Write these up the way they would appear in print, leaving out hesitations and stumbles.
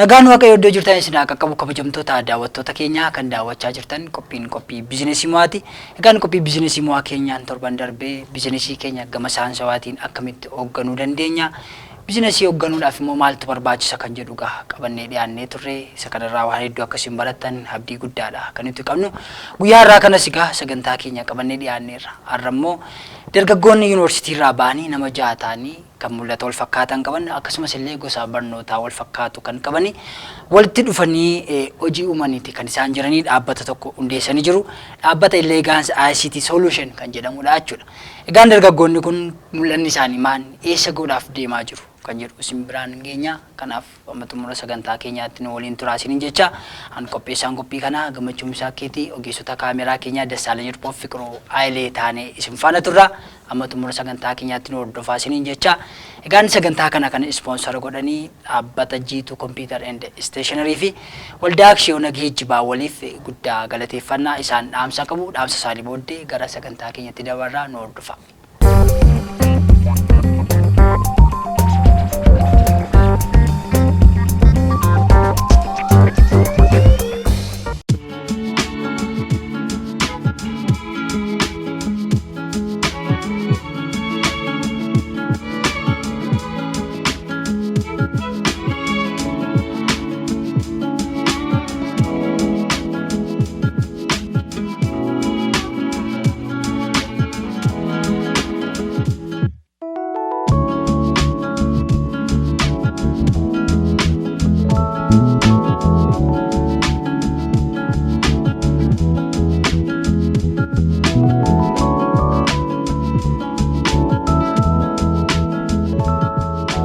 Nagaan waaqayyo iddoo jirtan isin qaqqabu kabajamtoota daawwattoota keenya kan daawwachaa jirtan qophii biizinasii mo'aati. Egaan qophii biizinasii mo'aa keenyaan torban darbee biizinasii keenya gama saayinsawaatiin akkamitti hoogganuu dandeenya. Biizinasii hoogganuudhaaf immoo maaltu barbaachisa kan jedhu qabannee dhiyaannee turre. Isa kanarraa waan hedduu akkasiin barattan abdii guddaadha kan nuti qabnu. Guyyaa irraa kanas sagantaa keenya qabannee dhiyaanneerra. Har'a immoo dargaggoonni yuunivarsiitii irraa ba'anii nama 6 ta'anii kan mul'ata wal fakkaatan qaban akkasumas illee gosa barnootaa wal fakkaatu kan qabani walitti dhufanii hojii uumaniiti kan isaan jiranii dhaabbata tokko hundeessanii jiru. Dhaabbata illee gaansa ICT solution kan jedhamudha jechuudha. Egaan dargaggoonni kun mul'anni isaanii maal eessa godhaaf deemaa jiru kan jedhu isin biraan geenya. Kanaaf ammatummaa sagantaa keenyaatti nu waliin turaasiniin jecha an qopheessaan qophii kana gammachuun isaa keetii ogeessota kaameraa keenya Dassaalany Hirphoo Fiqiroo Ayilee taanee isin faana turra. Ammatummaa sagantaa keenyaatti nu hordofaa jecha. Egaan sagantaa kana kan ispoonsara godhanii dhaabbata Jiituu Computer and Stationery fi waldaa aksiyoona geejjibaa waliif guddaa galateeffannaa isaan dhaamsa qabu. Dhaamsa isaanii booddee gara sagantaa keenyatti dabarraa nu hordofaa.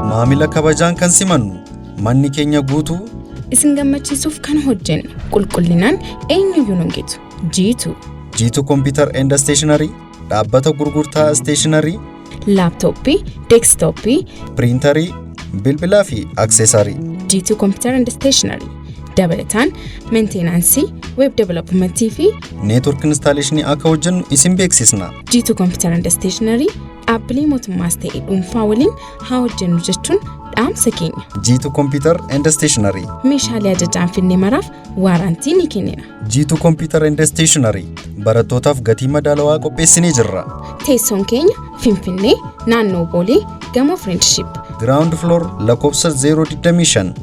Maamila kabajaan kan simannu manni keenya guutuu isin gammachiisuuf kan hojjennu qulqullinaan eenyuyyuu nu geetu. Jiituu Computer and Stationery dhaabbata gurgurtaa stationery, laaptooppii, deeskitooppii, piriintarii, bilbilaa fi akseesarii. Jiituu Computer and Stationery dabalataan meenteenaansii, web developmentii fi network installationii akka hojjennu isin beeksisna. Jiituu Computer and Stationery dhaabbilee mootummaas ta'e dhuunfaa waliin haa hojjennu jechuun dhaamsa keenya. Jiituu Computer and Stationery meeshaalee ajajaan finnee maraaf waarantii ni kennina. Jiituu Computer and Stationery barattootaaf gatii madaalawaa qopheessinee jirra. Teessoon keenya Finfinnee naannoo Boolee gamoo Friendship ground floor lakkoofsa 025.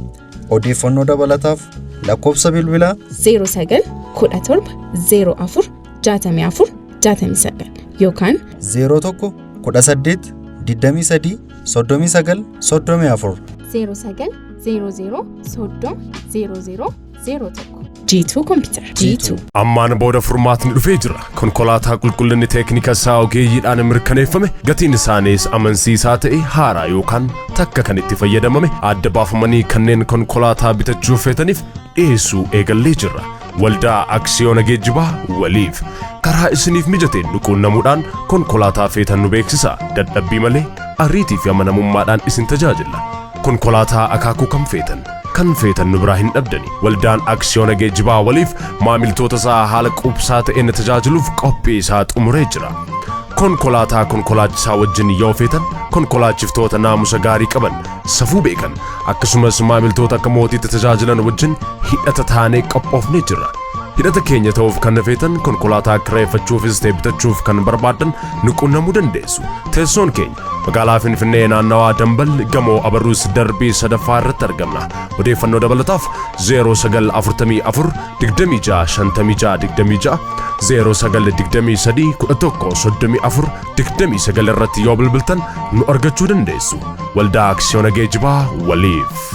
Odeeffannoo dabalataaf lakkoofsa bilbilaa 09 17 04 64 69 yookaan 01 18 23 39 34 09 00 30 00 01. Jiituu Computer. Jiituu. Ammaan booda furmaatni dhufee jira. Konkolaataa qulqullinni teeknika isaa ogeeyyiidhaan mirkaneeffame gatiin isaaniis amansiisaa ta'e haaraa yookaan takka kan itti fayyadamame adda baafamanii kanneen konkolaataa bitachuu feetaniif dhiyeessuu eegallee jirra. Waldaa aksiyoona geejjibaa waliif karaa isiniif mijateen nuquunnamuudhaan konkolaataa feetan nu beeksisa. Dadhabbii malee ariitii fi amanamummaadhaan isin tajaajilla. Konkolaataa akaakuu kam feetan nu biraa hin dhabdani. Waldaan aksiyoona geejjibaa waliif maamiltoota isaa haala qubsaa ta'een tajaajiluuf qophii isaa xumuree jira. Konkolaataa konkolaachisaa wajjin yoo feetan konkolaachiftoota naamusa gaarii qaban safuu beekan akkasumas maamiltoota akka mootiitti tajaajilan wajjin hidhata taanee qophoofnee jirra. Hidhata keenya ta'uuf kan feetan konkolaataa kireeffachuufis ta'e bitachuuf kan barbaadan nuqunnamuu dandeessu. Teessoon keenya magaalaa Finfinnee naannawaa Dambal gamoo Abarruus darbii sadaffaa irratti argamna. Odeeffannoo dabalataaf 0944 26 56 26 0923 11 34 29 irratti yoo bilbiltan nu argachuu dandeessu. Waldaa aksiyoona geejjibaa waliif.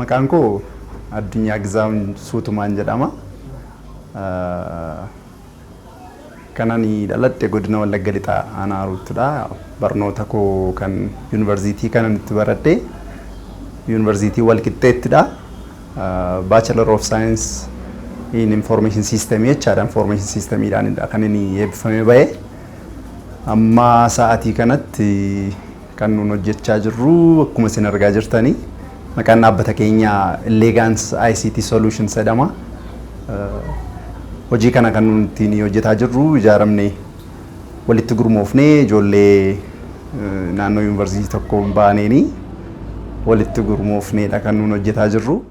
Maqaan koo Addunyaa Gizaawun Suutumaan jedhama. Kanani dhaladhe godina Wallagga Lixaa aanaa Haruuttidha. Barnoota koo kan yuunivarsiitii kanan itti baradhe yuunivarsiitii Walqixxeettidha. Bachelor of Science in Information System jechaadha. Information Systemiidhaanidha kan inni eebbifamee ba'e. Amma sa'aatii kanatti kan nuun hojjechaa jirru akkuma isin argaa jirtanii maqaan dhaabbata keenya Elegance ICT Solutions jedhama. Hojii kana kan nuun ittiin hojjetaa jirru ijaaramnee walitti gurmoofnee ijoollee naannoo yuunivarsiitii tokko baaneeni walitti gurmoofneedha kan nuun hojjetaa jirru.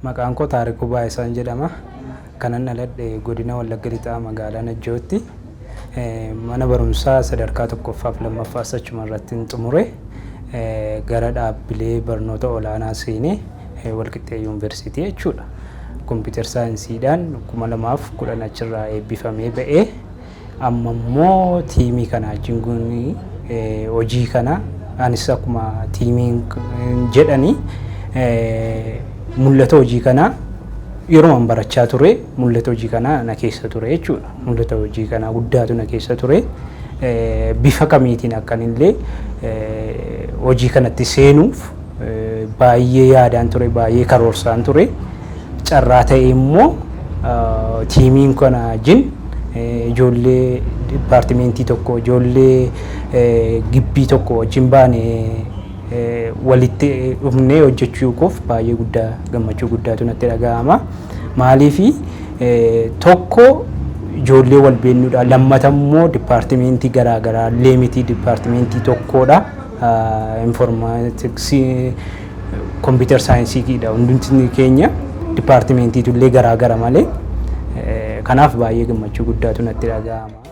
Maqaan koo Taarikuu Baay'isaan jedhama. Kanan dhaladhe godina Wallagga Lixaa magaalaa Najjootti. Mana barumsaa sadarkaa tokkoffaaf lammaffaas achuma irratti xumure. Gara dhaabbilee barnoota olaanaa seenee Walqixxee Yuunivarsiitii jechuudha. Kompiitar saayinsiidhaan 2010 achirraa eebbifamee ba'ee amma immoo tiimii kana wajjin hojii kana anis akkuma tiimiin jedhanii mul'ata hojii kana yeroo barachaa ture mul'ata hojii kana na keessa ture jechuudha. Mul'ata hojii kana guddaatu na keessa ture. Bifa kamiitiin akkanillee hojii kanatti seenuuf baay'ee yaadaan ture, baay'ee karoorsaan ture. Carraa ta'e immoo tiimiin kana wajjin ijoollee dipaartimentii tokko, ijoollee gibbii tokko wajjin baanee walitti dhufnee hojjechuu koof baay'ee guddaa gammachuu guddaatu natti dhaga'ama. Maaliifi tokko ijoollee wal beennuudha, lammata immoo dipaartimentii garaagaraa leemitii dipaartimentii tokkodha. Informaatiksii kompiitar saayinsiidha hundumti keenya dipaartimentiitu illee garaagara malee kanaaf baay'ee gammachuu guddaatu natti dhaga'ama.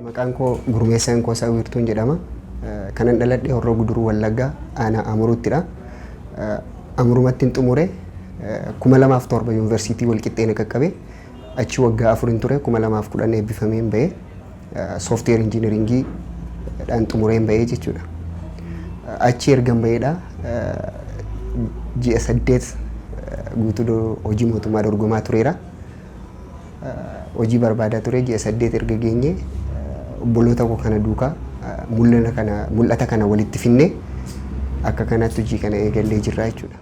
Maqaan koo Gurmeessaan Koosaa Wiirtuun jedhama. Kanan dhaladhe Horroo Guduruu Wallaggaa aanaa Amuruuttidha. Amurumattiin xumure 2007 yuunivarsiitii Walqixxee qaqqabe. Achi waggaa 4 ture 2010 eebbifameen ba'e. Sooftiweer injiinaringii dhaan xumureen ba'e jechuudha. Achi ergan ba'eedha. Ji'a 8 guutuu hojii mootummaa dorgomaa tureera. Hojii barbaadaa ture ji'a 8 erga geenye obboloota koo kana duukaa mul'ata kana walitti finne akka kanatti hojii kana eegallee jirra jechuudha.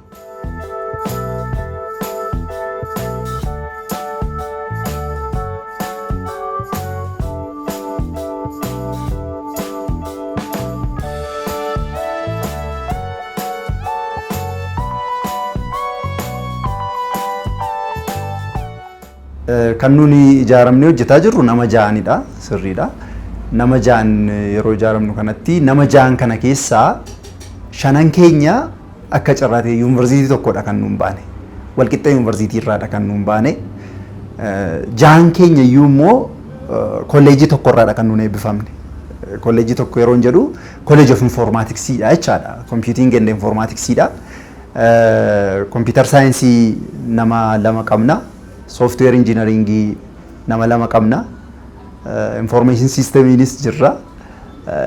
Kan nuuni ijaaramnee hojjetaa jirru nama ja'anidha, sirriidha. Nama ja'an yeroo ijaaramnu kanatti nama ja'an kana keessaa 5 keenya akka carraatee yuunivarsiitii tokkodha kan nuun baane. Walqixxee yuunivarsiitii irraadha kan nuun baane. 6 keenya iyyuu immoo kolleejii tokkorraadha kan nuun eebbifamne. Kolleejii tokko yeroo jedhu College of Informaticsiidha jechaadha. Computing and Informaticsiidha. Computer Science nama 2 qabna. Software Engineering nama 2 qabna. Information Systemiinis jirra.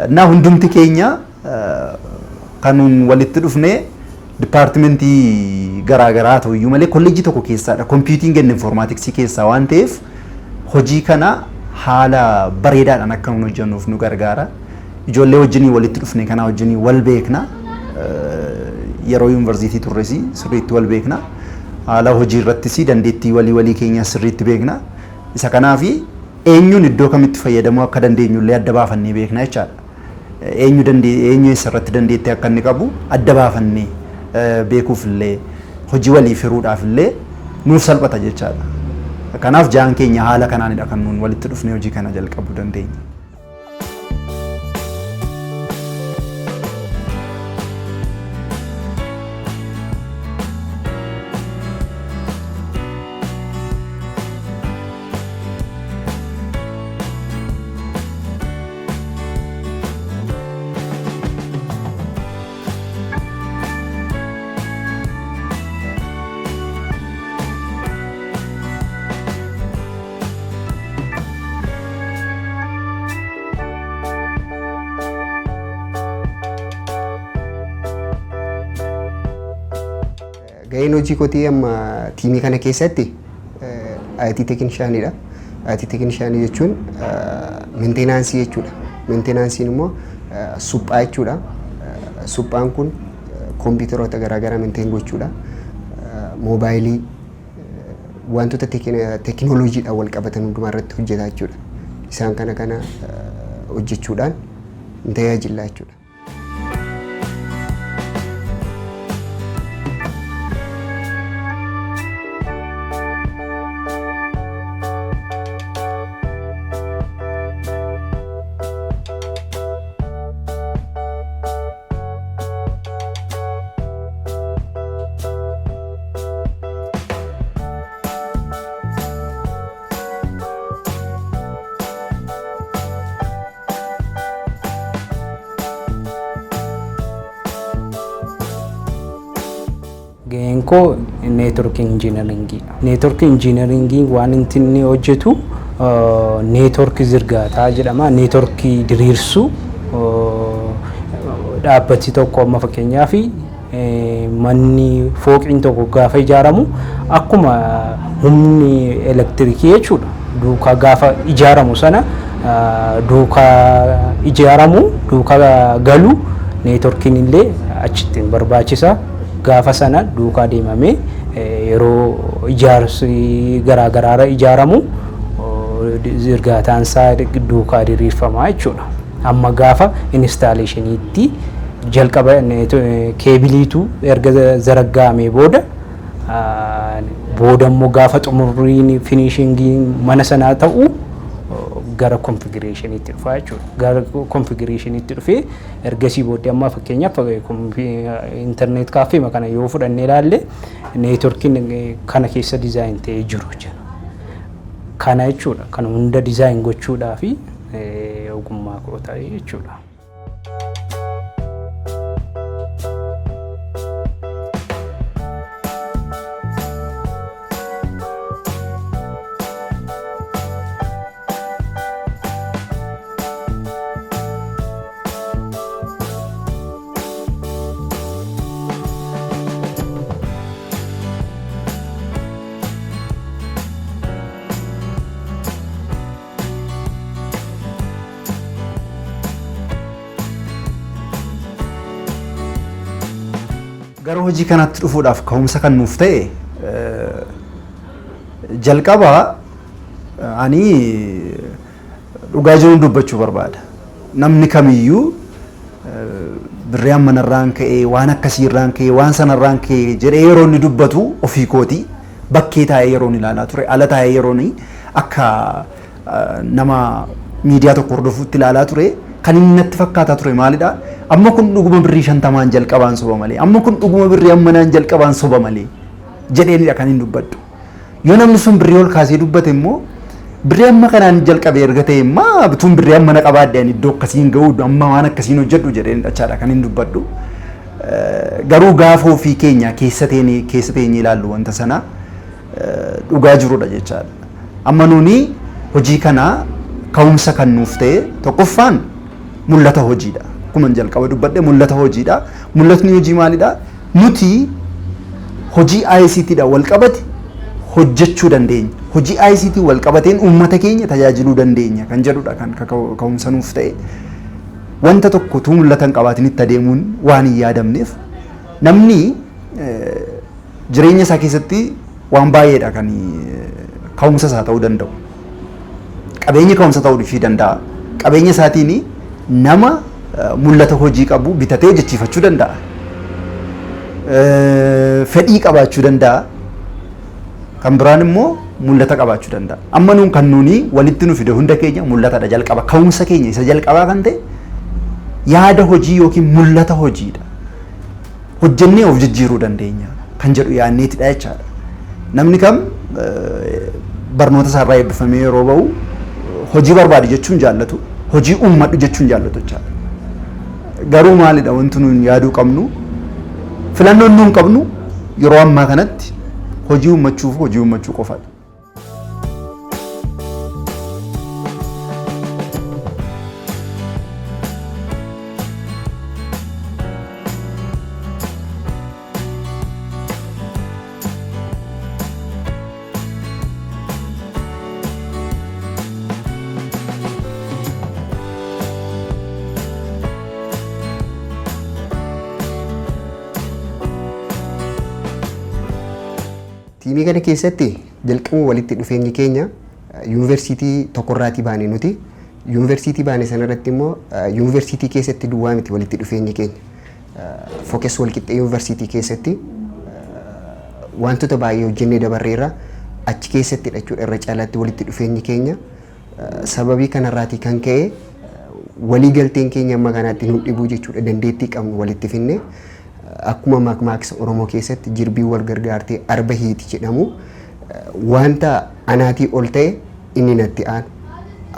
Na hundumti keenya kan walitti dhufne dipaartimentii garaagaraa ta'u iyyuu malee kolleejii tokko keessaadha. Computing and Informatics keessaa waan ta'eef hojii kana haala bareedaadhaan akka nu hojjennuuf nu gargaara. Ijoollee wajjin walitti dhufne kana wajjin wal beekna. Yeroo yuunivarsiitii turres sirriitti wal beekna. Haala hojii irrattis dandeettii walii keenya sirriitti beekna. Isa kanaafi eenyuun iddoo kamitti fayyadamuu akka dandeenyu illee adda baafannee beekna jechaadha. eenyu isarratti dandeettii akka inni qabu adda baafannee beekuuf illee hojii walii firuudhaaf illee nuuf salphata jechaadha. Kanaaf jaan keenya haala kanaanidha kan nuun walitti dhufnee hojii kana jalqabuu dandeenya. Ga'een hojii kotii amma tiimii kana keessatti IT tekinishaaniidha. IT tekinishaanii jechuun meenteenaansii jechuudha. Meenteenaansiin immoo suphaa jechuudha. Suphaan kun kompiitaroota garaagaraa meenteen gochuudha. Moobaayilii wantoota teekinooloojiidhaan wal qabatan hundumaa irratti hojjetaa jechuudha. Isaan kana hojjechuudhaan ni tajaajila jechuudha. Ga'een koo neetwork injiinaringii. Neetwork injiinaringii waan inni hojjetu neetwork zirgaataa jedhama. Neetwork diriirsuu dhaabbati tokko amma fakkeenyaaf manni fooqiin tokko gaafa ijaaramu akkuma humni elektirikii jechuudha. Duukaa gaafa ijaaramu sana duukaa ijaaramu duukaa galu neetworkiin illee achitti barbaachisa. Gaafa sana duukaa deemamee yeroo ijaarsi garaagaraarra ijaaramu zirgaataan isaa duukaa diriirfamaa jechuudha. Amma gaafa instaaleeshiniitti jalqaba keebiliitu erga zaraggaamee booda immoo gaafa xumurriin finishingiin mana sanaa ta'u gara konfigureeshiniitti dhufaa jechuudha. Gara konfigureeshiniitti dhufee ergasii booddee amma fakkeenyaaf internet kaaffee kana yoo fudhannee ilaalle neetworkiin kana keessa dizaayin ta'ee jiru jira. Kana jechuudha. Kan hunda dizaayin gochuudhaa fi ogummaa koo ta'ee jechuudha. Gara hojii kanatti dhufuudhaaf ka'umsa kan nuuf ta'e jalqaba ani dhugaa jiruun dubbachuu barbaada. Namni kamiyyuu birrii ammanarraan ka'ee waan akkasiirraan ka'ee waan sanarraan ka'ee jedhee yeroo inni dubbatu ofii kooti bakkee taa'ee yeroo inni ilaalaa ture ala taa'ee yeroo inni akka nama miidiyaa tokko hordofuutti ilaalaa ture kan inni natti fakkaataa ture maalidha? Amma kun dhuguma birrii 50 jalqabaan soba malee amma kun dhuguma birrii ammanaan jalqabaan soba malee jedheenidha kan hin dubbadhu. Yoo namni sun birrii ol kaasee dubbate immoo birrii amma kanaan jalqabee erga ta'e immoo bituun birrii amma na qabaadde iddoo akkasiin ga'uu amma waan akkasiin hojjedhu jedheenidha achaadha kan hin dubbadhu. Garuu gaafa ofii keenya keessa teenye ilaallu wanta sana dhugaa jirudha jechaadha. Amma nuuni hojii kana ka'umsa kan nuuf ta'e tokkoffaan mul'ata hojiidha. Akkuma jalqaba dubbadde mul'ata hojiidha. Mul'atni hojii maalidha? Nuti hojii ICT dha wal qabate hojjechuu dandeenya. Hojii ICT wal qabateen uummata keenya tajaajiluu dandeenya kan jedhudha kan ka'umsa nuuf ta'e. Wanta tokko tu mul'ata hin qabaatin itti adeemuun waan hin yaadamneef namni jireenya isaa keessatti waan baay'eedha kan ka'umsa isaa ta'uu danda'u. Qabeenya ka'umsa ta'uu danda'a. Qabeenya isaatiin nama mul'ata hojii qabu bitatee hojjechiifachuu danda'a. Fedhii qabaachuu danda'a. Kan biraan immoo mul'ata qabaachuu danda'a. Amma nuun kan nuuni walitti nu fide hunda keenya mul'atadha jalqaba. Ka'umsa keenya isa jalqabaa kan ta'e yaada hojii yookiin mul'ata hojiidha. Hojjennee of jijjiiruu dandeenya kan jedhu yaanneetidha jechaadha. Namni kam barnoota isaarraa eebbifamee yeroo ba'u hojii barbaadu jechuun jaallatu, hojii uummadhu jechuun jaallatu jechaadha. Garuu maalidha wanti nuun yaaduu qabnu filannoon nuun qabnu yeroo ammaa kanatti hojii uummachuuf hojii uummachuu qofaadha. Tiimii kana keessatti jalqabuma walitti dhufeenyi keenya yuunivarsiitii tokkorraatii baane nuti. Yuunivarsiitii baane sanarratti immoo yuunivarsiitii keessatti duwwaa miti walitti dhufeenyi keenya. Fookas walqixxee yuunivarsiitii keessatti wantoota baay'ee hojjennee dabarreerra achi keessatti jechuudha irra caalaatti walitti dhufeenyi keenya. Sababii kanarraatii kan ka'e walii galteen keenya amma kanaatti nu dhibuu jechuudha dandeettii qabnu walitti finne. Akkuma maakmaaksa Oromoo keessatti jirbii wal gargaartee arba hiiti jedhamu wanta anaatii ol ta'e inni natti aanu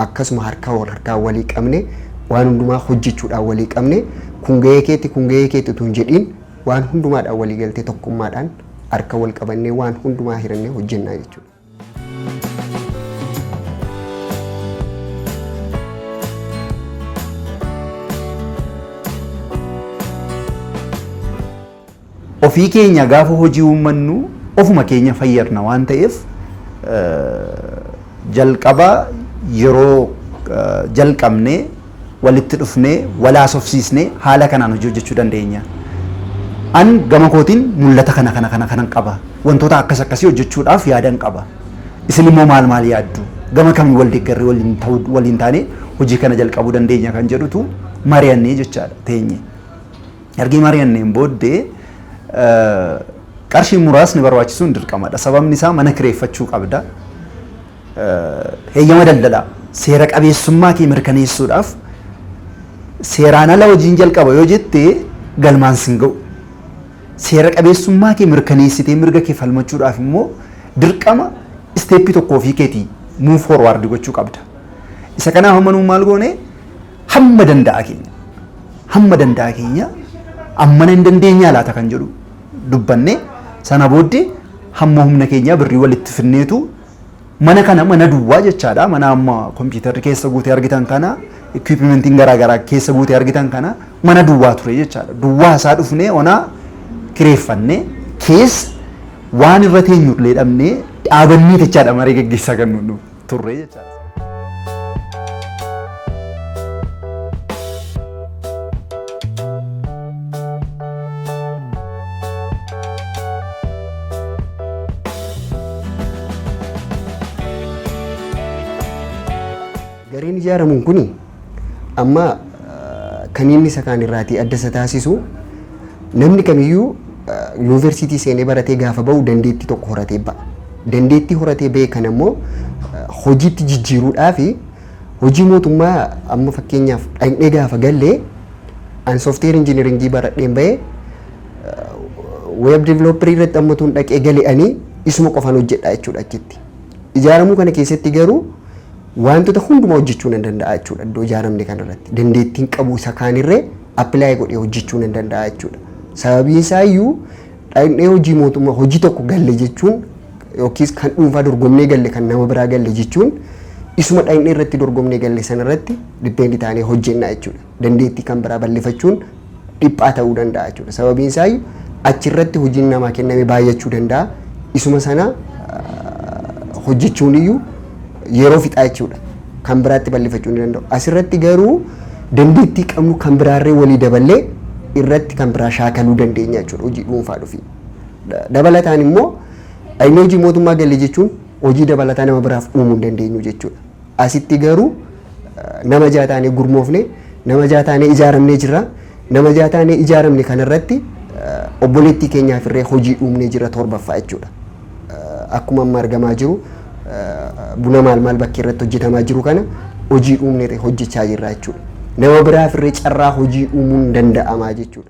akkasuma harkaa walii qabne waan hundumaa hojjechuudhaan walii qabne kun gahee keetti utuu hin jedhiin waan hundumaadhaan walii galtee tokkummaadhaan harka wal qabannee waan hundumaa hirannee hojjennaa jechuudha. Ofii keenya gaafa hojii uummannu ofuma keenya fayyadna waan ta'eef jalqaba yeroo jalqabnee walitti dhufnee walaasofsiisnee haala kanaan hojii hojjechuu dandeenya. An gama kootiin mul'ata kana qaba. Wantoota akkasii hojjechuudhaaf yaadan qaba. Isin immoo maal yaaddu? Gama kamii wal deeggarree waliin taane hojii kana jalqabuu dandeenya kan jedhutu mari'annee jechaadha teenye. Ergi mari'anneen booddee qarshii muraasni barbaachisuun dirqamadha. Sababni isaa mana kireeffachuu qabda. Heeyyama daldalaa seera qabeessummaa kee mirkaneessuudhaaf seeraan ala hojiin jalqaba yoo jettee galmaan sin ga'u. Seera qabeessummaa kee mirkaneessitee mirga kee falmachuudhaaf immoo dirqama isteeppii tokkoo fi keetii move forward gochuu qabda. Isa kanaaf amma nuun maal goone hamma danda'a keenya ammana hin dandeenyaa laata kan jedhu dubbanne sana booddee hamma humna keenya birrii walitti finneetu mana duwwaa jechaadha. Mana amma kompiitarri keessa guutee argitan kana equipmentiin garaagaraa keessa guutee argitan kana mana duwwaa ture jechaadha. Duwwaa isaa dhufnee onaa kireeffannee keessa waan irra teenyullee dhabnee dhaabannee jechaadha marii gaggeessaa kan nu turre jechaadha. Gareen ijaaramuun kuni amma kan inni isa kaan irraatii adda isa taasisu namni kamiyyuu yuunivarsiitii seenee baratee gaafa ba'u dandeettii tokko horatee ba'a. Dandeettii horatee ba'e kana immoo hojiitti jijjiiruudhaaf hojii mootummaa amma fakkeenyaaf dhaqnee gaafa gallee an soofteer injineringii baradheen ba'ee weeb divilooperii irratti ammatuun dhaqee gale'anii isuma qofaan hojjedha jechuudha achitti. Ijaaramuu kana keessatti garuu wantoota hundumaa hojjechuu nan danda'a jechuudha iddoo ijaaramne kanarratti dandeettiin qabu isa kaanirree appilaayi godhee hojjechuu nan danda'a jechuudha. Sababiin isaa iyyuu dhaqnee hojii mootummaa hojii tokko galle jechuun yookiis kan dhuunfaa dorgomnee galle kan nama biraa galle jechuun isuma dhaqnee irratti dorgomnee galle sanarratti dippeendii taanee hojjennaa jechuudha. Dandeettii kan biraa bal'ifachuun dhiphaa ta'uu danda'a jechuudha. Sababiin isaa iyyuu achirratti hojiin namaa kenname baay'achuu danda'a. Isuma sana hojjechuun iyyuu yeroo fixaa jechuudha. Kan biraatti bal'ifachuu ni danda'u. Asirratti garuu dandeettii qabnu kan biraarree walii daballee irratti kan biraa shaakaluu dandeenya jechuudha hojii dhuunfaa dhufi. Dabalataan immoo dhaqnee hojii mootummaa galle jechuun hojii dabalataa nama biraaf uumuu hin dandeenyu jechuudha. Asitti garuu nama jaataanee gurmoofne nama jaataanee ijaaramnee jirra. Nama jaataanee ijaaramne kanarratti obboleettii keenyaaf irree hojii uumnee jira torbaffaa jechuudha. Akkuma amma argamaa jiru buna maal bakka irratti hojjetamaa jiru kana hojii uumnee hojjechaa jirra jechuudha. Nama biraaf irree carraa hojii uumuun danda'amaa jechuudha.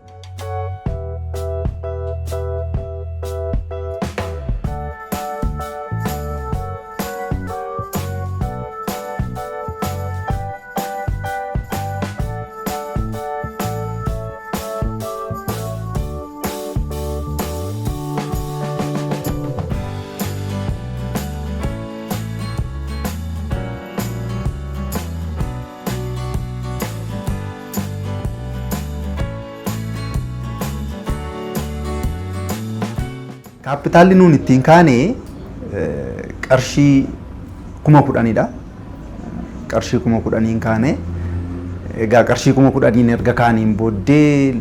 Kaapitaalli nuun ittiin kaane qarshii 10,000dha. Qarshii 10,000 kaane egaa qarshii 10,000 erga kaaniin booddee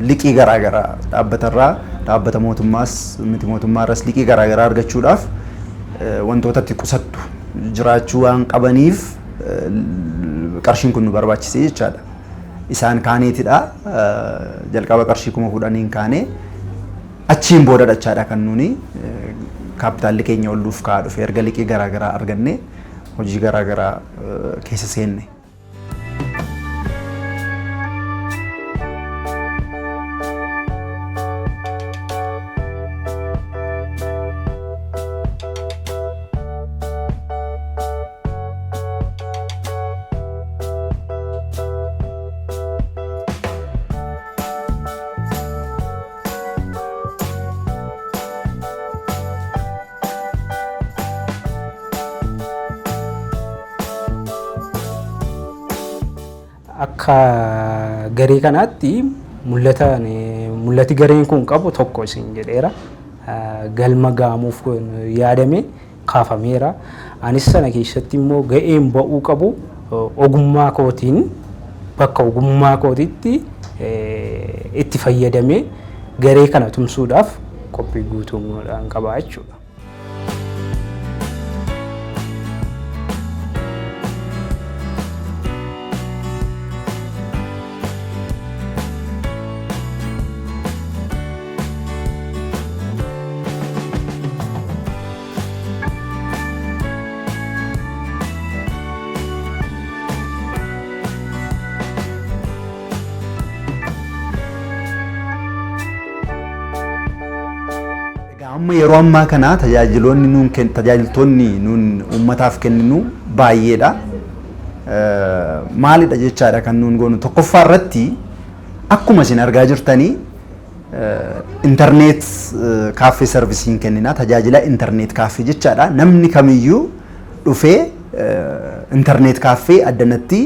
liqii garaagaraa dhaabbatarraa dhaabbata mootummaas miti mootummaarras liqii garaagaraa argachuudhaaf wantoota itti qusattu jiraachuu waan qabaniif qarshiin kun nu barbaachisee jechaadha. Isaan kaaneetidha. Jalqaba qarshii 10,000 kaane achiin booda dhachaadha kan nuni kaapitaalli keenya olluuf ka'aa dhufe erga liqii garaagaraa arganne hojii garaagaraa keessa seenne. Akka garee kanaatti mul'ati gareen kun qabu tokko isin jedheera. Galma gaamuuf yaadame kaafameera. Anis sana keessatti immoo ga'een ba'uu qabu ogummaa kootiin bakka ogummaa kootiitti itti fayyadamee garee kana tumsuudhaaf qophii guutuudhaan qaba jechuudha. Amma yeroo ammaa kana tajaajiltoonni nuun uummataaf kenninu baay'eedha. Maalidha jechaadha kan nuun goonu tokkoffaa irratti akkuma isin argaa jirtanii internet kaaffee servisiin kennina. Tajaajila internet kaaffee jechaadha. Namni kamiyyuu dhufee internet kaaffee addanatti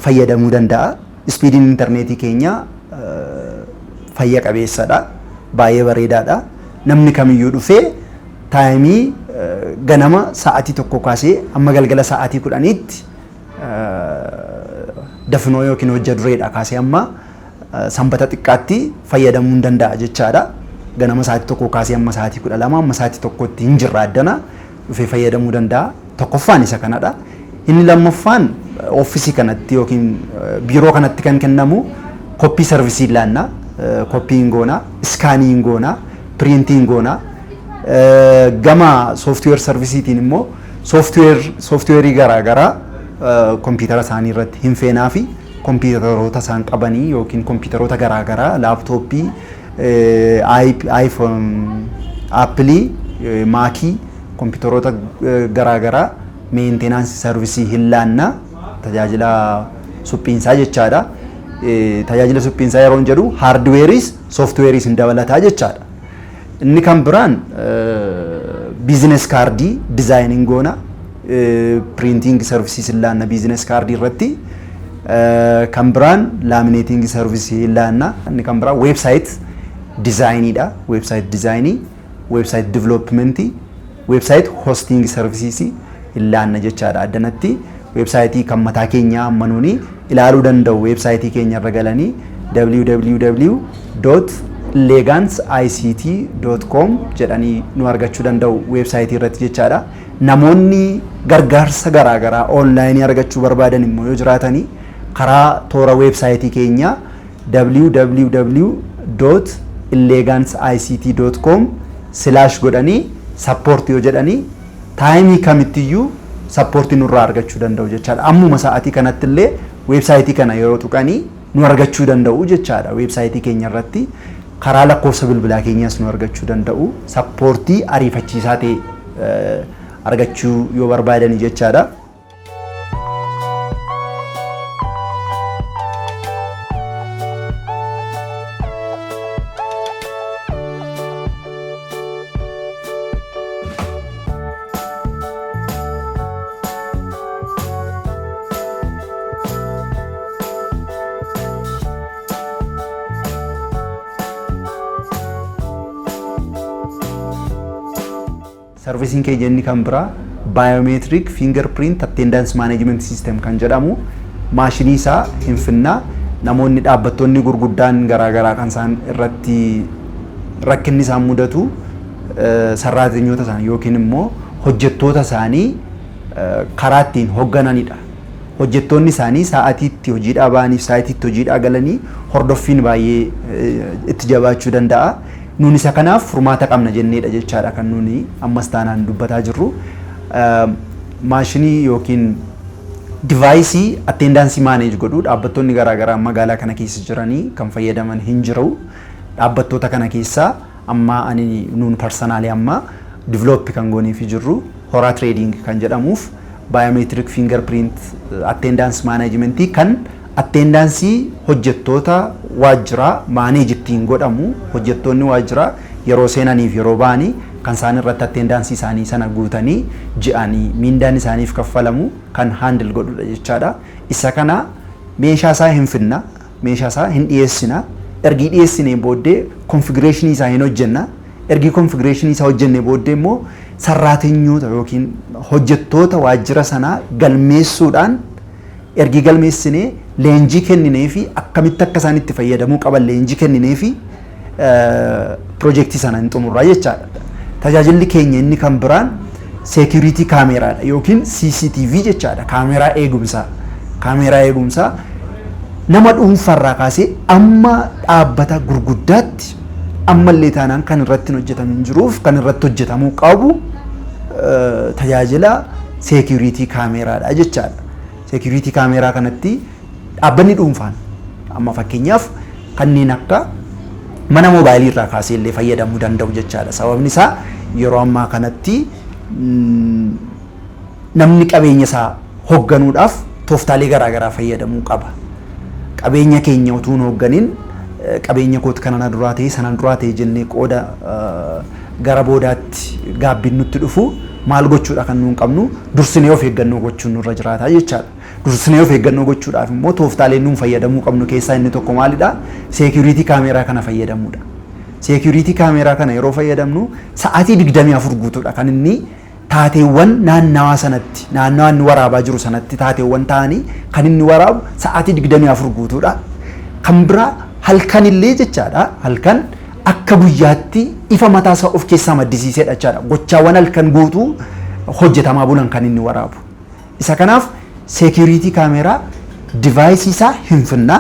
fayyadamuu danda'a. Ispiidiin internetii keenya fayya qabeessadha. Baay'ee bareedaadha. Namni kamiyyuu dhufee taayimii ganama sa'aatii tokko kaasee amma galgala sa'aatii 10tti dafinoo yookiin hojja dureedha kaasee amma sanbata xiqqaatti fayyadamuu danda'a jechaadha. Ganama sa'aatii tokko kaasee amma sa'aatii 12 amma sa'aatii tokkotti hin jirra addana dhufee fayyadamuu danda'a. Tokkoffaan isa kanadha. Inni lammaffaan oofisii kanatti yookiin biiroo kanatti kan kennamu koppii sarvisii laanna. Koppiin goona, iskaaniin goona. Printing goona gama software servisiitiin immoo softwareii garaagaraa kompiitara isaanii irratti hin feenaa fi kompiitaroota isaan qabanii yookiin kompiitaroota garaagaraa laaptooppii aappilii maakii kompiitaroota garaagaraa meenteenaansii servisii hin laanna tajaajila suphiinsaa jechaadha. Tajaajila suphiinsaa yeroo jedhu haardweeriis softweeriis hin dabalataa jechaadha. Inni kan biraan biizines kaardii dizaayining goona printing servisiis laanna biizines kaardii irratti kan biraan laamineeting servisii laanna inni kan biraan weebsaayit dizaayiniidha weebsaayit dizaayinii weebsaayit divelopmentii weebsaayit hosting servisiis laanna jechaadha. Addanatti weebsaayitii kan mataa keenyaa ammanuuni ilaaluu danda'u weebsaayitii keenya irra galanii www.legansict.com jedhanii nu argachuu danda'u weebsaayitii irratti jechaadha. Namoonni gargaarsa garaagaraa onlaayinii argachuu barbaadan immoo yoo jiraatanii karaa toora weebsaayitii keenya www.eleganceict.com/ godhanii support yoo jedhanii taayimii kamittiyyuu sappoortii nurraa argachuu danda'u jechaadha. Ammuma sa'aatii kanatti illee weebsaayitii kana yeroo tuqanii nu argachuu danda'u jechaadha. Weebsaayitii keenya irratti karaa lakkoofsa bilbilaa keenyas nu argachuu danda'u. Sappoortii ariifachiisaa ta'e argachuu yoo barbaadani jechaadha. Servicing keenya inni kan biraa biometric fingerprint attendance management system kan jedhamu maashinii isaa hinfinnaa namoonni dhaabbattoonni gurguddaan garaagaraa kan isaan irratti rakkinni isaan mudatu sarraateenyota isaanii yookiin immoo hojjettoota isaanii karaa ittiin hooggananidha. Hojjettoonni isaanii sa'aatiitti hojiidhaa ba'aniif sa'aatiitti hojiidhaa galanii hordoffiin baay'ee itti jabaachuu danda'a. Nuuni isa kanaaf furmaata qabna jenneedha jechaadha kan nuuni ammas taanaan dubbataa jirru. Maashinii yookiin divaayisii attendaansii maaneej godhu dhaabbattoonni garaagaraa magaalaa kana keessa jiranii kan fayyadaman hin jiru. Dhaabbattoota kana keessaa amma ani nuun parsanaalii amma divilooppii kan gooneefi jirru horaa tireeding kan jedhamuuf biometric fingerprint attendance managementii kan attendaansii hojjettoota waajjiraa maaneej ittiin godhamu hojjettoonni waajjiraa yeroo seenaniif yeroo ba'anii kan isaan irratti attendaansii isaanii sana guutanii ji'anii miindaan isaaniif kaffalamu kan haandil godhudha jechaadha. Isa kana meeshaa isaa hin finna, meeshaa isaa hin dhiyeessina. Ergii dhiyeessinee booddee konfigureeshinii isaa hin hojjenna. Ergii konfigureeshinii isaa hojjennee booddee immoo sarraateenyota yookiin hojjettoota waajjira sanaa galmeessuudhaan ergii galmeessinee leenjii kenninee fi akkamitti akka isaan itti fayyadamuu qaban leenjii kenninee fi piroojeektii sana hin xumurraa jechaadha. Tajaajilli keenya inni kan biraan seekuriitii kaameraadha yookiin CCTV jechaadha. Kaameraa eegumsaa. Kaameraa eegumsaa nama dhuunfarraa kaasee amma dhaabbata gurguddaatti ammallee taanaan kan irratti hojjetamu jiruuf kan irratti hojjetamuu qabu tajaajila seekuriitii kaameraadha jechaadha. Seekuriitii kaameraa kanatti dhaabbanni dhuunfaan amma fakkeenyaaf kanneen akka mana moobaayilii irraa kaasee illee fayyadamuu danda'u jechaadha. Sababni isaa yeroo ammaa kanatti namni qabeenya isaa hoogganuudhaaf tooftaalee garaagaraa fayyadamuu qaba. Qabeenya keenya utuu hin hoogganiin qabeenya kooti kana duraa ta'e sana duraa ta'e jennee qooda gara boodaatti gaabbiin nutti dhufu maal gochuudha kan nuun qabnu dursinee of eeggannoo gochuun nurra jiraata jechaadha. Dursinee of eeggannoo gochuudhaaf immoo tooftaalee nuun fayyadamuu qabnu keessaa inni tokko maalidha? Seekuriitii kaameraa kana fayyadamuudha. Seekuriitii kaameraa kana yeroo fayyadamnu sa'aatii 24 guutuudha kan inni taateewwan naannawaa sanatti naannawaa inni waraabaa jiru sanatti taateewwan ta'anii kan inni waraabu sa'aatii 24 guutuudha. Kan biraa halkan illee jechaadha. Halkan akka guyyaatti ifa mataa isaa of keessaa maddisiisedha jechaadha. Gochaawwan halkan guutuu hojjetamaa bulan kan inni waraabu. Isa kanaaf seekuriitii kaameraa divaayisii isaa hin finna.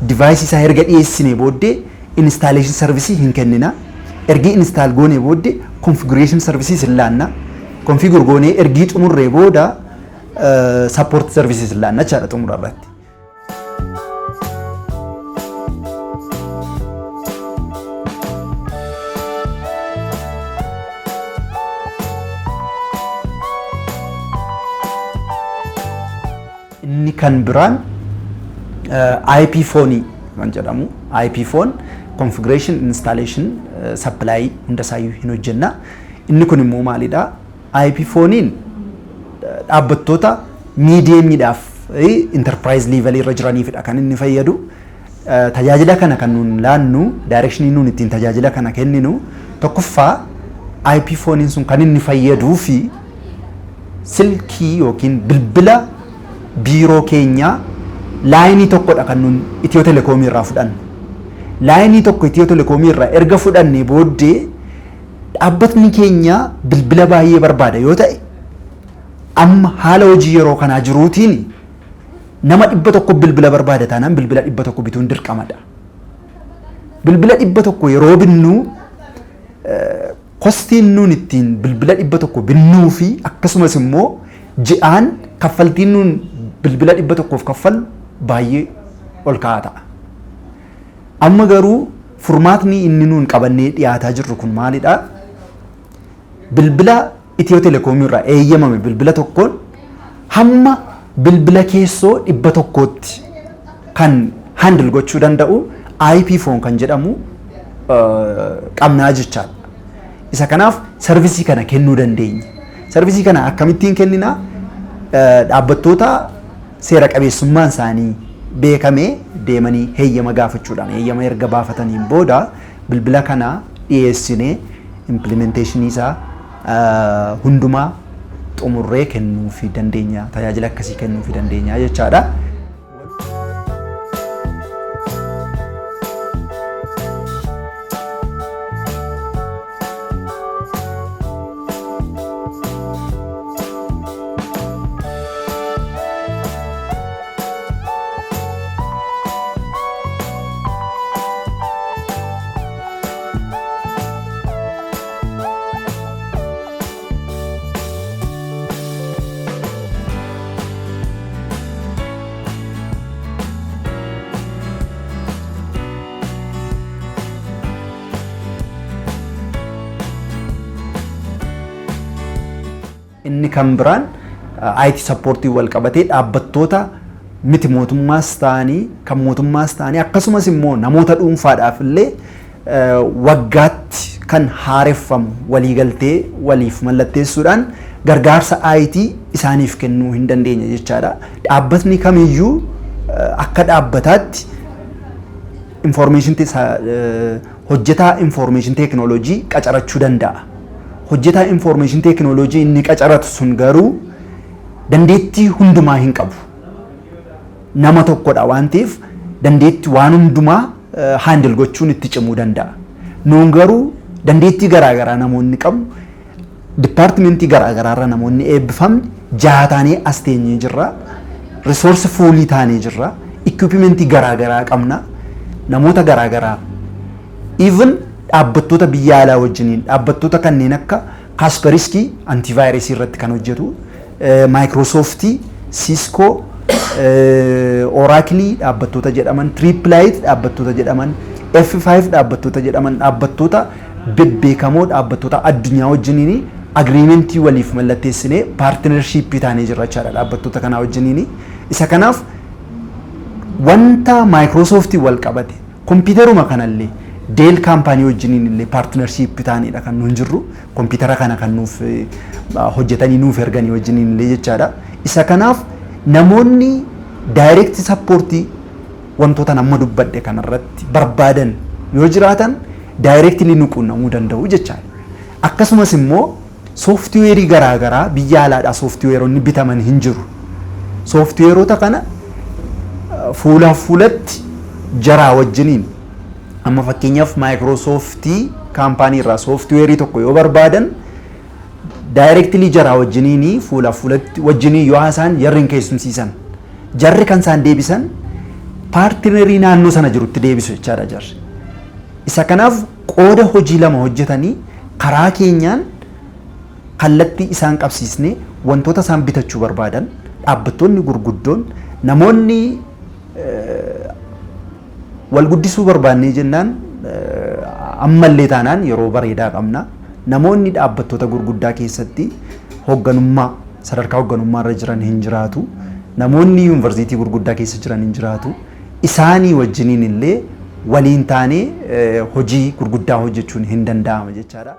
Divaayisii isaa erga dhiyeessinee booddee instaaleeshin sarvisii hin kennina. Ergi instaal goonee booddee konfigureeshin sarvisii hin laanna. Konfigur goonee ergii xumurree booda sappoort sarvisii hin laanna jechaadha xumura irratti. Inni kan biraan IP phone kan jedhamu IP phone configuration installation supply hundasaayyuu hin hojjenna. Inni kun immoo maalidha? IP phonein dhaabbattoota miidiyeemiidhaaf enterprise level irra jiraniifidha kan inni fayyadu. Tajaajila kana kan nuun laannu directionii nuun ittiin tajaajila kana kenninu tokkoffaa IP phonein sun kan inni fayyaduu fi silkii yookiin bilbila biiroo keenya laayinii tokkodha kan nuun Itiyoo Telekoomii irraa fudhannu. Laayinii tokko Itiyoo Telekoomii irraa erga fudhannee booddee dhaabbatni keenya bilbila baay'ee barbaada yoo ta'e amma haala hojii yeroo kanaa jiruutiin nama 100 bilbila barbaada taanaan bilbila 100 bituun dirqamadha. Bilbila 100 yeroo binnu kostiin nuun ittiin bilbila 100 binnuu fi akkasumas immoo ji'aan kaffaltiin nuun bilbila 100f kaffallu baay'ee ol ka'aa ta'a. Amma garuu furmaatni inni nuun qabannee dhiyaataa jirru kun maalidha? Bilbila Itiyoo Telekoomii irraa eeyyamame bilbila tokkoon hamma bilbila keessoo 100tti kan handle gochuu danda'u IP phone kan jedhamu qabnaa jechaadha. Isa kanaaf sarvisii kana kennuu dandeenya. Sarvisii kana akkamittiin kennina? Dhaabbattoota seera qabeessummaan isaanii beekamee deemanii heeyyama gaafachuudhaan heeyyama erga baafataniin booda bilbila kana dhiyeessinee implementeeshinii isaa hundumaa xumurree kennuu fi dandeenya. Tajaajila akkasii kennuu fi dandeenya jechaadha. Inni kan biraan IT supportii wal qabatee dhaabbattoota miti mootummaas ta'anii kan mootummaas ta'anii akkasumas immoo namoota dhuunfaadhaaf illee waggaatti kan haareffamu waliigaltee waliif mallatteessuudhaan gargaarsa IT isaaniif kennuu hin dandeenya jechaadha. Dhaabbatni kamiyyuu akka dhaabbataatti hojjetaa information technology qacarachuu danda'a. Hojjetaa information technology inni qacaratu sun garuu dandeettii hundumaa hin qabu. Nama tokkodha waan ta'eef dandeettii waan hundumaa handle gochuun itti cimuu danda'a. Nuun garuu dandeettii garaagaraa namoonni qabu dipaartimentii garaagaraarra namoonni eebbifamne jaataanii as teenyee jirra. Resource fuulii taanee jirra. Equipmentii garaagaraa qabna. Namoota garaagaraa even dhaabbattoota biyya alaa wajjiniin dhaabbattoota kanneen akka Kaspersky antivirusii irratti kan hojjetu, Microsoft, Cisco, Oracle dhaabbattoota jedhaman, Triplight dhaabbattoota jedhaman, F5 dhaabbattoota jedhaman dhaabbattoota bebbeekamoo dhaabbattoota addunyaa wajjiniin agreementii waliif mallatteessinee partnership taanee jirra jechaadha dhaabbattoota kanaa wajjiniin. Isa kanaaf wanta Microsoft wal qabate kompiitaruma kanallee Dell kaampaanii wajjiniin illee partnership taanedha kan nuun jirru. Kompiitara kana kan nuuf hojjetanii nuuf erganii wajjiniin illee jechaadha. Isa kanaaf namoonni direct support wantoota nama dubbadhe kanarratti barbaadan yoo jiraatan directly nu quunnamuu danda'u jechaadha. Akkasumas immoo softweerii garaagaraa biyya alaadhaa softweeronni bitaman hin jiru. Softweerota kana fuulaaf fuulatti jaraa wajjiniin amma fakkeenyaaf Microsoft kaampaanii irraa softweerii tokko yoo barbaadan directly jaraa wajjiniin fuulaaf fuulatti wajjiniin yoo haasaan jarri keessumsiisan jarri kan isaan deebisan paartinerii naannoo sana jirutti deebisu jechaadha jarri. Isa kanaaf qooda hojii lama hojjetanii karaa keenyaan kallattii isaan qabsiisnee wantoota isaan bitachuu barbaadan dhaabbattoonni gurguddoon namoonni wal guddisuu barbaannee jennaan ammallee taanaan yeroo bareedaa qabna. Namoonni dhaabbattoota gurguddaa keessatti hoogganummaa sadarkaa hoogganummaa irra jiran hin jiraatu. Namoonni yuunivarsiitii gurguddaa keessa jiran hin jiraatu. Isaanii wajjiniin illee waliin taanee hojii gurguddaa hojjechuun hin danda'ama jechaadha.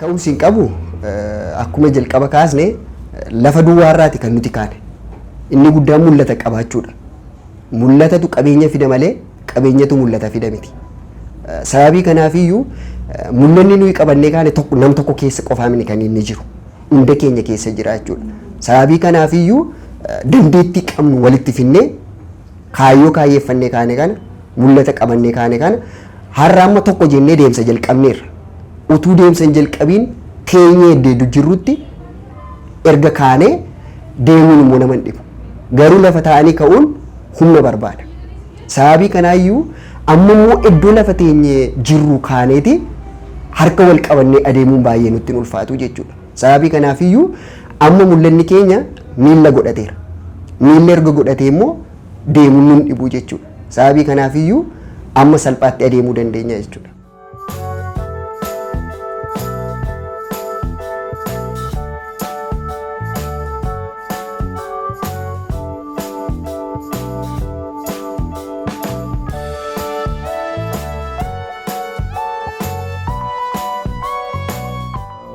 Ka'umsi hin qabu akkuma jalqaba kaasne lafa duwwaarraati kan nuti kaane. Inni guddaan mul'ata qabaachuudha. Mul'atatu qabeenya fida malee qabeenyatu mul'ata fida miti. Sababii kanaafiyyuu mul'anni nuyi qabannee kaane nam tokko keessa qofaa miti kan inni jiru. Hunda keenya keessa jira jechuudha. Sababii kanaafiyyuu dandeettii qabnu walitti finnee kaayyoo kaayyeeffannee kaane kana mul'ata qabannee kaane kana har'a amma tokko jennee deemsa jalqabneerra. Utuu deemsa hin jalqabiin teenyee eddeedu jirrutti erga kaanee deemuun immoo nama hin dhibu. Garuu lafa taa'anii ka'uun humna barbaada. Sababii kanaayyuu amma immoo iddoo lafa teenyee jirru kaaneeti harka wal qabannee adeemuun baay'ee nutti ulfaatu jechuudha. Sababii kanaafiyyuu amma mul'anni keenya miilla godhateera. Miilla erga godhatee immoo deemuun nun dhibu jechuudha. Sababii kanaafiyyuu amma salphaatti adeemuu dandeenya jechuudha.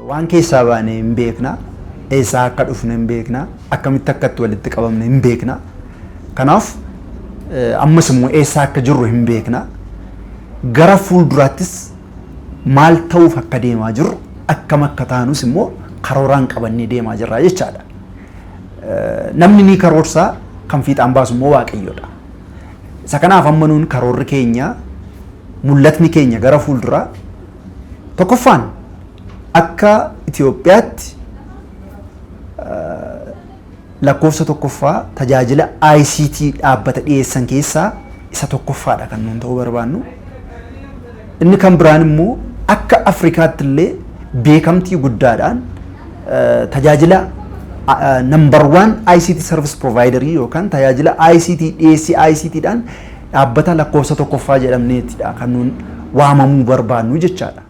Waan keessaa baanee hin beekna, eessaa akka dhufne hin beekna, akkamitti akkatti walitti qabamne hin beekna. Kanaaf ammas immoo eessaa akka jirru hin beekna. Gara fuulduraattis maal ta'uuf akka deemaa jirru akkam akka taanus immoo karooraan qabannee deemaa jirra jechaadha. Namni ni karoorsaa kan fiixaan baasu immoo Waaqayyoodha. Isa kanaaf amma nuun karoorri keenya mul'atni keenya gara fuulduraa tokkoffaan akka Itoophiyaatti lakkoofsa tokkoffaa tajaajila ICT dhaabbata dhiyeessan keessaa isa tokkoffaadha kan nuun ta'uu barbaannu. Inni kan biraan immoo akka Afrikaatti illee beekamtii guddaadhaan tajaajila number 1 ICT service provider yookaan tajaajila ICT dhiyeessii ICTdhaan dhaabbata lakkoofsa tokkoffaa jedhamneetidha kan nuun waamamuu barbaannu jechaadha.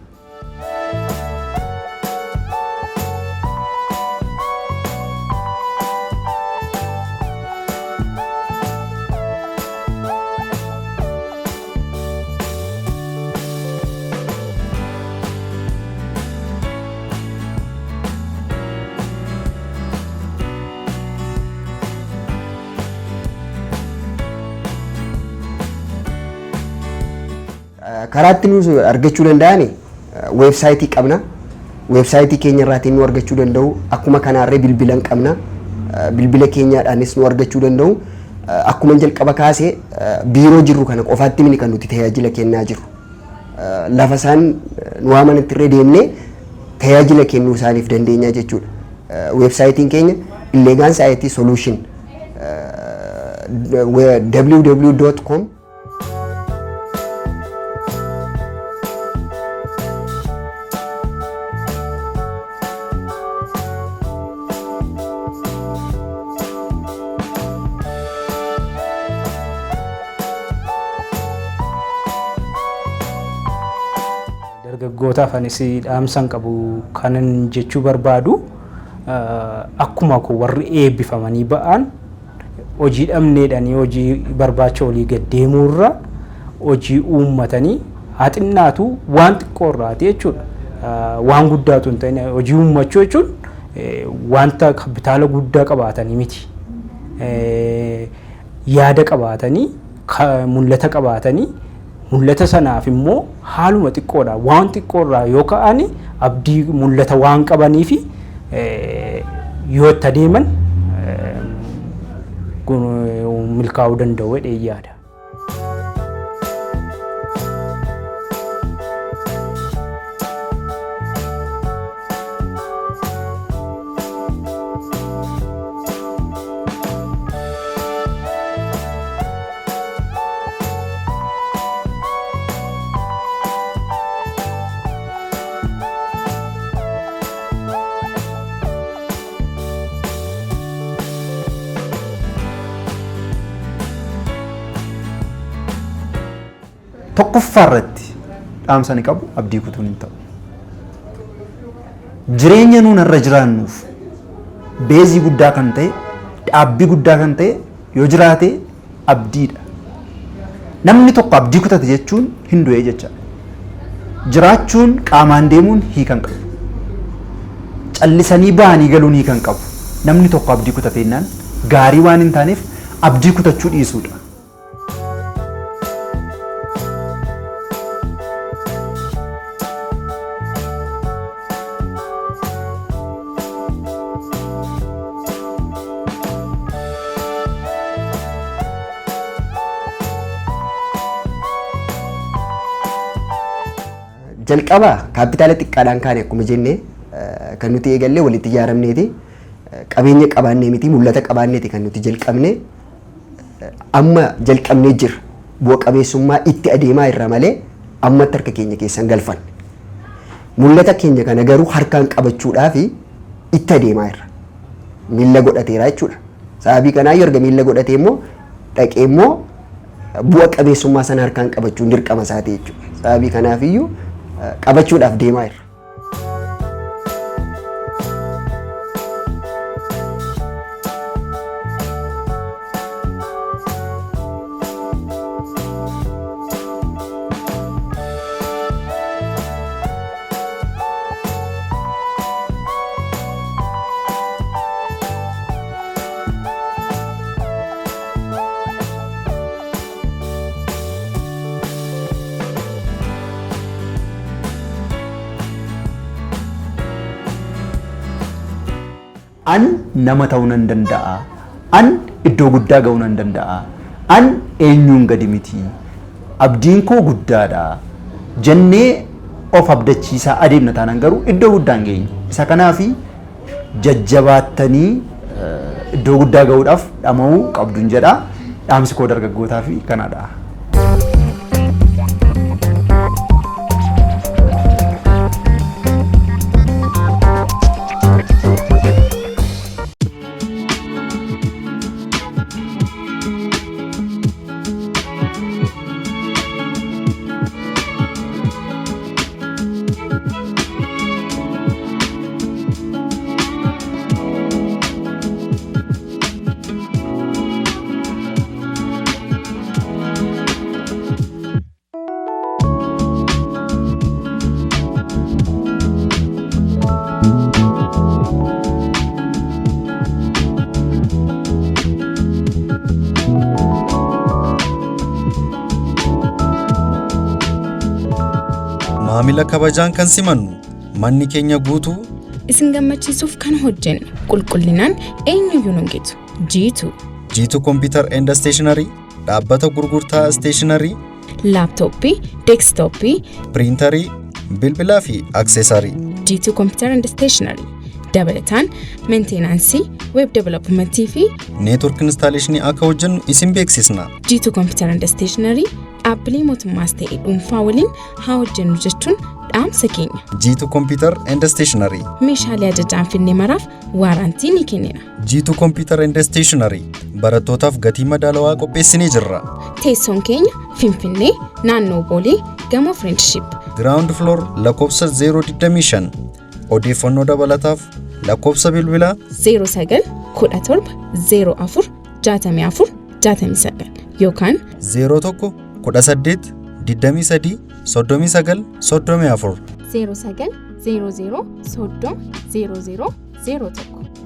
Karaatti nuus argachuu danda'ani weebsaayitii qabna. Weebsaayitii keenya irraatiin nu argachuu danda'u. Akkuma kanaarree bilbilan qabna. Bilbila keenyaadhaanis nu argachuu danda'u. Akkuma jalqaba kaasee biiroo jirru kana qofaatti mini kan nuti tajaajila kennaa jirru. Lafa isaan nu waamanitti irree deemnee tajaajila kennuu isaaniif dandeenya jechuudha. Weebsaayitiin keenya Illegaan IT Solution www.com dargaggootaaf anis dhaamsan qabu kanan jechuu barbaadu akkuma ko warri eebbifamanii ba'an hojii dhabneedhanii hojii barbaacha olii gad deemuurra hojii uummatanii haxinnaatu waan xiqqoorraati jechuudha. Waan guddaatu hin ta'in hojii uummachuu jechuun wanta kapitaala guddaa qabaatanii miti. Yaada qabaatanii mul'ata qabaatanii mul'ata sanaaf immoo haaluma xiqqoodha waan xiqqoorraa yoo ka'an abdii mul'ata waan qabaniifi yoo itti adeeman milkaa'uu danda'u jedhee yaada. Tokkoffaa irratti dhaamsa ni qabu abdii kutuun hin ta'u. Jireenya nuun irra jiraannuuf beezii guddaa kan ta'e dhaabbii guddaa kan ta'e yoo jiraate abdiidha. Namni tokko abdii kutate jechuun hin du'e jecha. Jiraachuun qaamaan deemuun hiikan qabu. callisanii ba'anii galuunii kan qabu. Namni tokko abdii kutateennaan gaarii waan hin taaneef abdii kutachuu dhiisuudha. Jalqaba kaapitaala xiqqaadhaan kaane akkuma jenne kan nuti eegallee walitti ijaaramneeti qabeenya qabaannee miti mul'ata qabaanneeti kan nuti jalqabne amma jalqabnee jira bu'a qabeessummaa itti adeemaa irra malee amma harka keenya keessan galfan mul'ata keenya kana garuu harkaan qabachuudhaaf itti adeemaa irra miilla godhateera jechuudha. Sababii kanaa yoo erga miilla godhatee immoo dhaqee immoo bu'a qabeessummaa sana harkaan qabachuun dirqama isaati jechuudha. Sababii kanaaf iyyuu qabachuudhaaf deemaa irra. An nama ta'uu nan danda'a. An iddoo guddaa ga'uu nan danda'a. An eenyuun gadi miti. Abdiin koo guddaadha. Jennee of abdachiisaa adeemna taanaan garuu iddoo guddaan geenye. Isa kanaafi jajjabaattanii iddoo guddaa ga'uudhaaf dhama'uu qabduun jedha. Dhaamsi koo dargaggootaa fi kanadha. Maamila kabajaan kan simannu manni keenya guutuu isin gammachiisuuf kan hojjennu qulqullinaan eenyuyyuu nun gitu. G2 Computer and Stationery dhaabbata gurgurtaa stationery, laaptooppii, deeskitooppii, piriintarii, bilbilaa fi akseesarii. G2 Computer and Stationery dabalataan meenteenaansii, web developmentii fi neetwork instaaleeshinii akka hojjennu isin beeksisna. G2 Computer and Stationery dhaabbilee mootummaas ta'e dhuunfaa waliin haa hojjennu jechuun dhaamsa keenya. G2 Computer and Stationery meeshaalee ajajaan finne maraaf waarantii ni kennina. G2 Computer and Stationery barattootaaf gatii madaalawaa qopheessinee jirra. Teessoon keenya Finfinnee naannoo Boolee gamoo Friendship. Ground floor lakkoofsa 025. Odeeffannoo dabalataaf lakkoofsa bilbilaa 09 17 04 64 69 yookaan 01 18 23 39 34 09 00 30 00 01.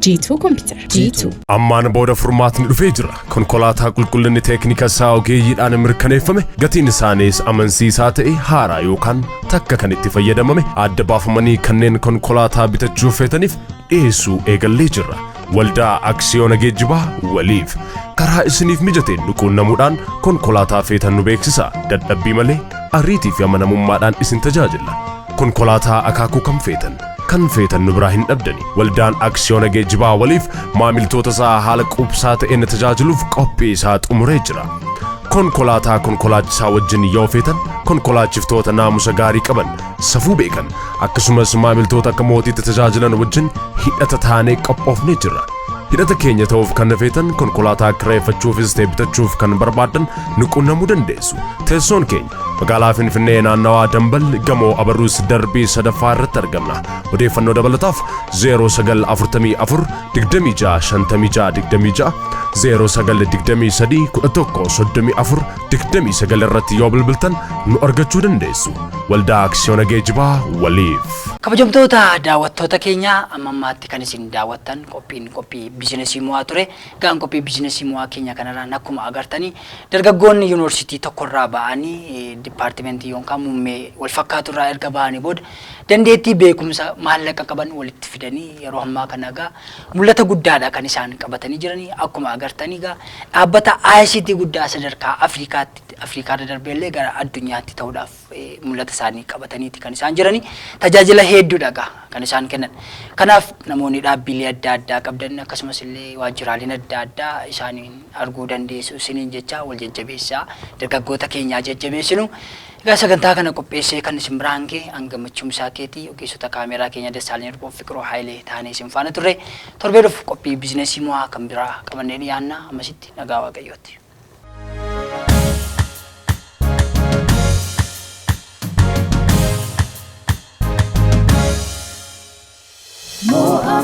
G2 Computer. G2. Ammaan booda furmaatni dhufee jira. Konkolaataa qulqullinni teeknika isaa ogeeyyiidhaan mirkaneeffame gatiin isaaniis amansiisaa ta'e haaraa yookaan takka kan itti fayyadamame adda baafamanii kanneen konkolaataa bitachuuf feetaniif dhiyeessuu eegallee jirra. Waldaa Aksiyoona Geejjibaa waliif karaa isiniif mijateen quunnamuudhaan konkolaataa feetan nu beeksisa. Dadhabbii malee ariitii fi amanamummaadhaan isin tajaajilla. Konkolaataa akaakuu kan feetan nu biraa hin dhabdani. Waldaan Aksiyoona Geejjibaa waliif maamiltoota isaa haala quubsaa ta'een tajaajiluuf qophii isaa xumuree jira. Konkolaataa konkolaachisaa wajjin yoo feetan konkolaachiftoota naamusa gaarii qaban safuu beekan akkasumas maamiltoota akka mootiitti tajaajilan wajjin hidhata taanee qophoofnee jirra. Hidhata keenya ta'uuf kan feetan konkolaataa kireeffachuufis ta'e bitachuuf kan barbaadan nu quunnamuu dandeessu. Teessoon keenya magaalaa Finfinnee naannawaa Dambal gamoo Abarruus darbii sadaffaa irratti argamna. Odeeffannoo dabalataaf 0944 26 56 26 0923 11 34 irratti yoo bilbiltan nu argachuu dandeessu. Waldaa Aksiyoona Geejjibaa waliif. Kabajamtoota daawwattoota keenya ammaatti kan isin daawwattan qophii biizinasii mo'aa ture. Gaan qophii biizinasii mo'aa keenya kanarraan akkuma agartanii dargaggoonni yuunivarsiitii tokkorraa ba'anii dipaartimentii yookaan muummee wal fakkaatu irraa erga ba'anii booda dandeettii beekumsa maallaqa qaban walitti fidanii yeroo ammaa kana egaa mul'ata guddaadha kan isaan qabatanii jiranii. Akkuma agartanii egaa dhaabbata ICT guddaa sadarkaa Afrikaarra darbeellee gara addunyaatti ta'uudhaaf mul'ata isaanii qabataniiti kan isaan jiranii. Tajaajila hedduudha egaa kan isaan kennan. Kanaaf namoonni dhaabbilee adda addaa qabdan akkasumas illee waajjiraaleen adda addaa isaaniin arguu dandeessu isiniin jecha wal jajjabeessaa dargaggoota keenyaa jajjabeessinu. Egaa sagantaa kana qopheessee kan isin biraan ga'e hangamachumsaa keetii ogeessota kaameeraa keenya Dassaalany Irboon Fiqiroo Haayilee taanee isin faana turre. Torbee dhufu qophii biizinasii mo'aa kan biraa qabannee dhiyaanna. Ammasitti nagaa Waaqayyooti. Mo'a